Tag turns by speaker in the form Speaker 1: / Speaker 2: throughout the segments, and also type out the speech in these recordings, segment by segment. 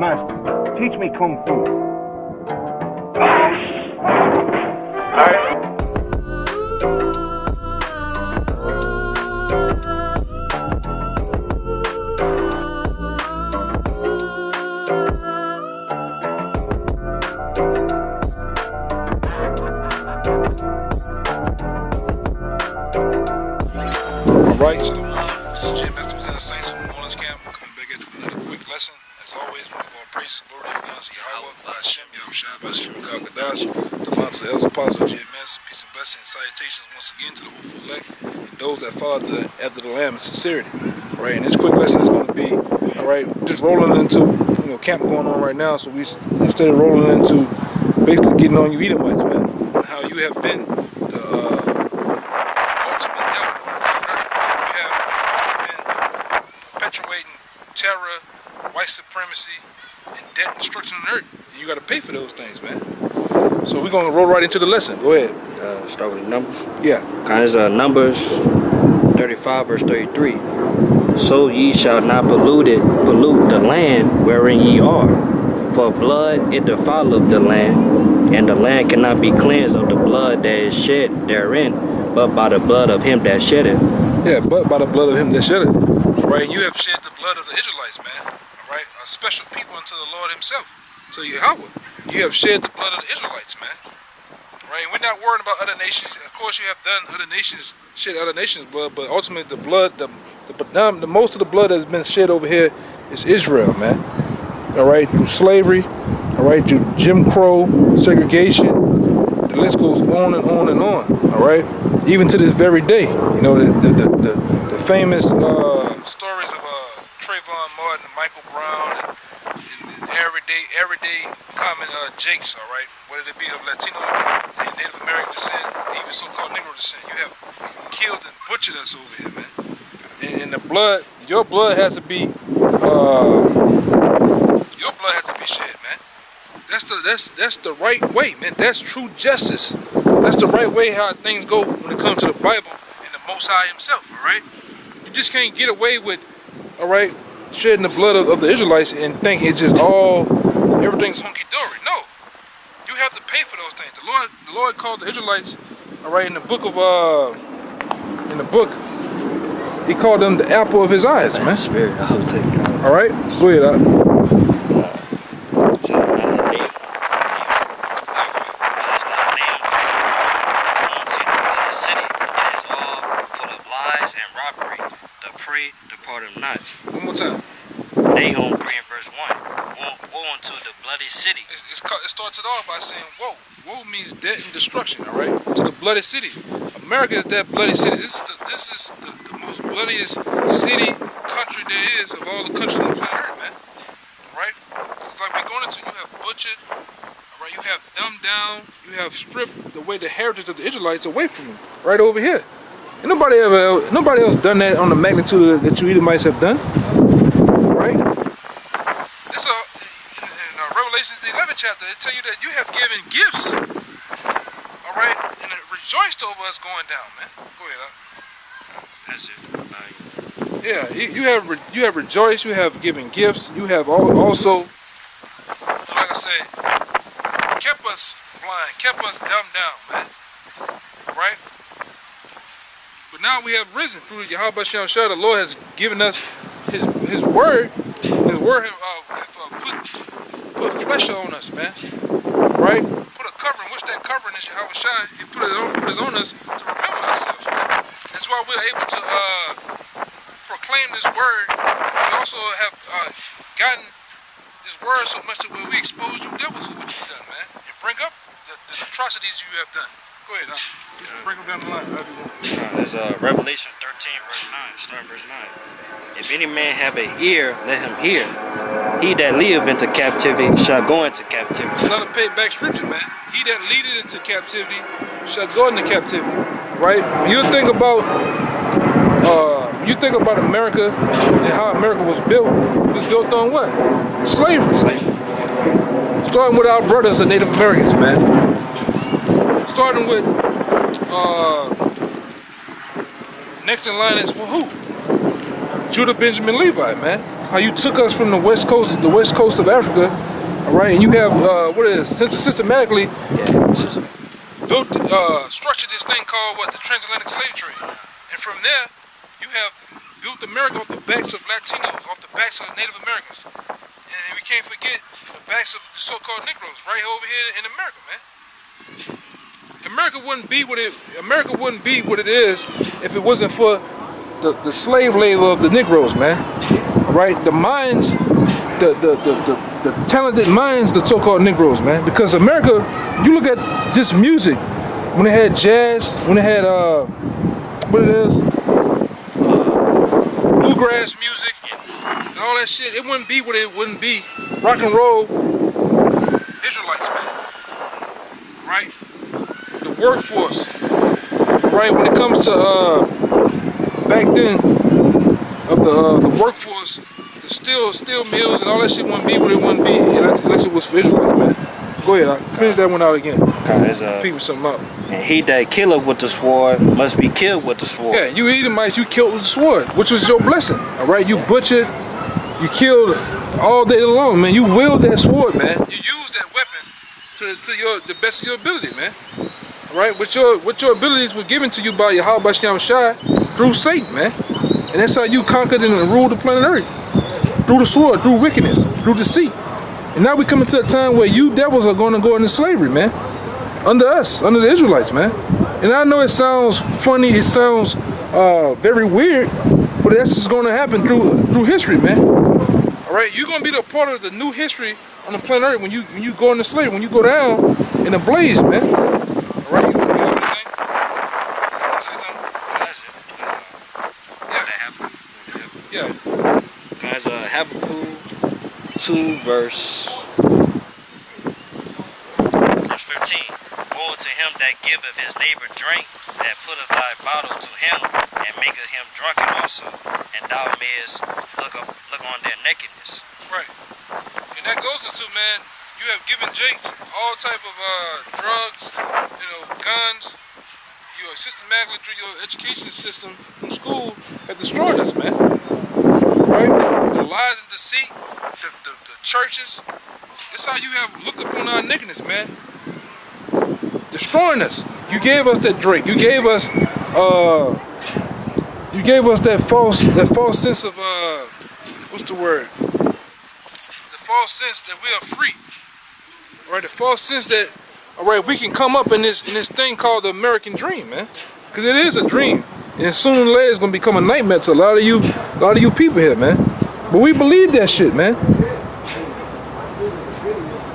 Speaker 1: Master, teach me Kung Fu.
Speaker 2: Alright, so this is Jim Master was in the Saints from New Orleans camp, coming back at you with another quick lesson. As always, we give all praise to the Lord, Ifnasi, Yahweh, Hashem, Yahushua, Bashir, Kakadash, the bond to the elders, apostles, GMS, peace and blessings, salutations once again to the whole elect, and those that follow after the Lamb in sincerity. Alright, and this quick lesson is going to be, alright, just rolling into, camp going on right now, so we started rolling into basically getting on you Edomites, man, and how you have been the ultimate devil on earth. You have been perpetuating terror, white supremacy, and debt and destruction on earth. And you got to pay for those things, man. So we're going to roll right into the lesson. Go ahead.
Speaker 3: Start with the numbers?
Speaker 2: Yeah.
Speaker 3: Kinds of Numbers 35 verse 33. So ye shall not pollute the land wherein ye are. For blood it defileth the land, and the land cannot be cleansed of the blood that is shed therein, but by the blood of him that shed it.
Speaker 2: Yeah, but by the blood of him that shed it. Right, and you have shed the blood of the Israelites, man. Alright, a special people unto the Lord himself. So Yahweh, you have shed the blood of the Israelites, man. Right, and we're not worried about other nations. Of course, you have done other nations, shed other nations' blood, but ultimately the blood, the most of the blood that's been shed over here is Israel, man. Alright, through slavery, alright, through Jim Crow, segregation, the list goes on and on and on, alright? Even to this very day, the famous stories of Trayvon Martin, Michael Brown, and everyday common Jakes, alright? Whether it be of Latino and Native American descent, even so-called Negro descent, you have killed and butchered us over here, man. And the blood, your blood has to be shed, man. That's the right way, man. That's true justice. That's the right way how things go when it comes to the Bible and the Most High himself, alright? You just can't get away with, alright, shedding the blood of the Israelites and think it's just everything's hunky-dory. No. You have to pay for those things. The Lord called the Israelites, alright, in the book, he called them the apple of his eyes, man. Alright? Go ahead,
Speaker 3: Depart him not.
Speaker 2: One more time.
Speaker 3: Nahum 3 and verse 1. Woe unto the bloody city.
Speaker 2: It starts it off by saying woe. Woe means death and destruction, alright? To the bloody city. America is that bloody city. This is the most bloodiest city, country there is of all the countries on the planet Earth, man. Right? It's like we're going into, you have butchered, alright, you have dumbed down, you have stripped away the heritage of the Israelites away from them. Right over here. And nobody else done that on the magnitude that you Edomites have done, right? It's in Revelation the 11th chapter. It tell you that you have given gifts, all right, and it rejoiced over us going down, man. Go ahead,
Speaker 3: That's it.
Speaker 2: Yeah, you have rejoiced. You have given gifts. You have also, like I said, kept us blind, kept us dumbed down, man. Right? But now we have risen through Yahweh Shem Shah. The Lord has given us His word. His word have put flesh on us, man. Right? Put a covering. Which that covering is Yahweh Shah. He put it on us to remember ourselves, man. That's why we're able to proclaim this word. We also have gotten this word so much that we expose you devils for what you've done, man. And bring up the atrocities you have done. Go ahead, bring them down the line.
Speaker 3: There's Revelation 13, verse 9, starting verse 9. If any man have an ear, let him hear. He that leadeth into captivity shall go into captivity.
Speaker 2: Another payback scripture, man. He that leadeth into captivity shall go into captivity. Right? You think about America and how America was built. It was built on what? Slavery. Starting with our brothers, the Native Americans, man. Starting with next in line is who? Judah, Benjamin, Levi, man. how you took us from the west coast of Africa, all right, and you have systematically built, structured this thing called the transatlantic slave trade, and from there you have built America off the backs of Latinos, off the backs of Native Americans, and we can't forget the backs of the so-called Negroes right over here in America, man. America wouldn't be what it is if it wasn't for the slave labor of the Negroes, man. All right, the minds, the talented minds, the so-called Negroes, man. Because America, you look at just music, when it had jazz, when it had bluegrass music, and all that shit, it wouldn't be what it wouldn't be. Rock and roll Israelites, man. Right? The workforce, right? When it comes to back then of the workforce, the steel mills and all that shit wouldn't be what it wouldn't be unless it was for Israelites, man. Go ahead, I'll finish that one out again. Peep something out.
Speaker 3: And he that killeth with the sword must be killed with the sword.
Speaker 2: Yeah, you Edomites, you killed with the sword, which was your blessing. All right, you butchered, you killed all day long, man. You wield that sword, man. You used that weapon to the best of your ability, man. All right, what your abilities were given to you by Yahweh Shem Shai through Satan, man. And that's how you conquered and ruled the planet Earth. Through the sword, through wickedness, through deceit. And now we coming to a time where you devils are going to go into slavery, man. Under us, under the Israelites, man. And I know it sounds funny, it sounds very weird, but that's just going to happen through history, man. All right, you're going to be the part of the new history on the planet Earth when you go into slavery, when you go down in a blaze, man. All right, you have anything? Say something? Yeah.
Speaker 3: Guys, Habakkuk 2 verse 15. Woe to him that giveth his neighbor drink, that putteth thy bottle to him, and maketh him drunken also, and thou mayest look on their nakedness.
Speaker 2: Right. And that goes into, man, you have given Jakes all type of drugs, guns. You are systematically through your education system from school have destroyed us, man. Right? The lies and deceit, the churches. That's how you have looked upon our nakedness, man. Destroying us. You gave us that drink. You gave us that false sense of what's the word? The false sense that we are free. All right, the false sense that we can come up in this thing called the American dream, man. Because it is a dream. And sooner or later it's gonna become a nightmare to a lot of you people here, man. But we believe that shit, man.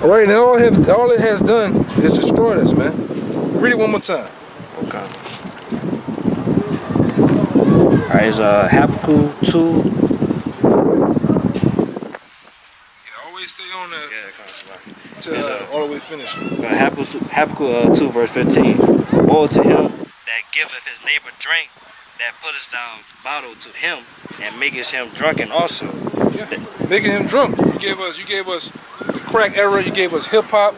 Speaker 2: All right, and all it has done is destroyed us, man. Read it one more time.
Speaker 3: Okay. All right, it's Habakkuk 2.
Speaker 2: Yeah, always stay on that.
Speaker 3: Yeah, kind of
Speaker 2: till all the way finished.
Speaker 3: Habakkuk 2 verse 15. Woe to him that giveth his neighbor drink, that putteth down bottle to him, and maketh him drunken also.
Speaker 2: Yeah, making him drunk. You gave us the crack era. You gave us hip hop.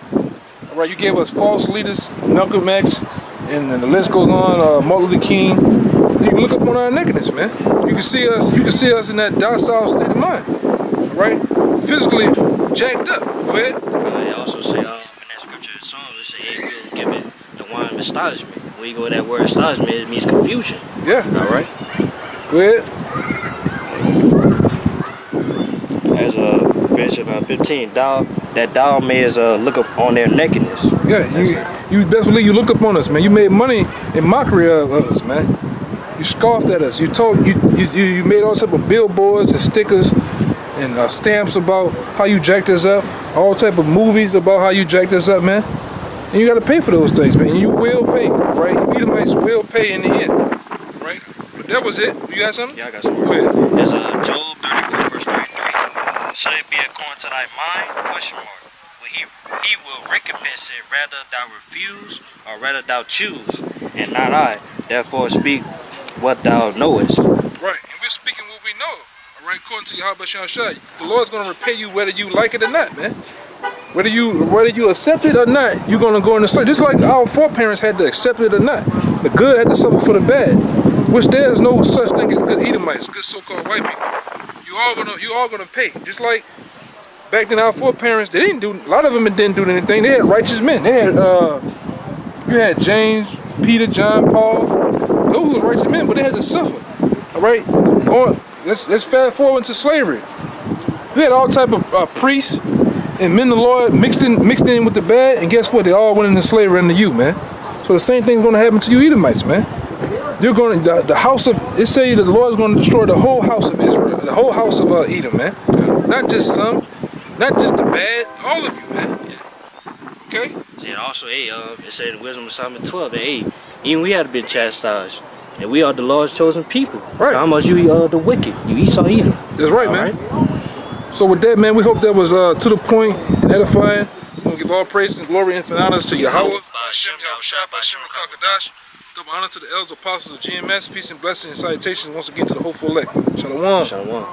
Speaker 2: All right, you gave us false leaders, Malcolm X, and the list goes on. Martin Luther King. You can look up on our nakedness, man. You can see us. You can see us in that docile state of mind. All right, physically jacked up. Go ahead.
Speaker 3: They also say in that scripture, the song, they say, "It will give it the wine of astonishment." When you go with that word astonishment, it means confusion.
Speaker 2: Yeah.
Speaker 3: All right.
Speaker 2: Go ahead.
Speaker 3: As verse 15, thou mayest look up on their nakedness.
Speaker 2: Yeah, you best believe you looked up on us, man. You made money in mockery of us, man. You scoffed at us. You made all type of billboards and stickers and stamps about how you jacked us up. All type of movies about how you jacked us up, man. And you got to pay for those things, man. And you will pay, right? You Edomites will pay in the end, right? But that was it. You got something?
Speaker 3: Yeah, I got something.
Speaker 2: Go ahead.
Speaker 3: It's Job 34 verse 33. Shall it be according to thy mind? Question mark. Well, he will recompense it, rather thou refuse, or rather thou choose, and not I. Therefore speak what thou knowest.
Speaker 2: Right, and we're speaking what we know. All right, according to Yahweh Shem Shai. The Lord's going to repay you whether you like it or not, man. Whether you accept it or not, you're going to go in the slave. Just like our foreparents had to accept it or not. The good had to suffer for the bad. Which there is no such thing as good Edomites, good so-called white people. You you all gonna pay. Just like back then, our foreparents, they didn't do. A lot of them didn't do anything. They had righteous men. They had you had James, Peter, John, Paul. Those was righteous men, but they had to suffer. All right. Let's fast forward into slavery. We had all type of priests and men of the Lord mixed in with the bad, and guess what? They all went into slavery under you, man. So the same thing's gonna happen to you Edomites, man. You're going to the house of. It say that the Lord is going to destroy the whole house of Israel, the whole house of Edom, man. Not just some, not just the bad, all of you, man. Okay.
Speaker 3: And also, it said in Wisdom of Solomon 12 and 8, even we had been chastised, and we are the Lord's chosen people.
Speaker 2: Right.
Speaker 3: How much you the wicked? You Esau Edom.
Speaker 2: That's right, man. Right? So with that, man, we hope that was to the point and edifying. We're gonna give all praise and glory and honors to Yahweh, Hashem, Yahushua, Hashem, Rakakadash. Double honor to the elders, apostles of GMS. Peace and blessings and salutations once again to the hopeful elect. Shalom.
Speaker 3: Shalom.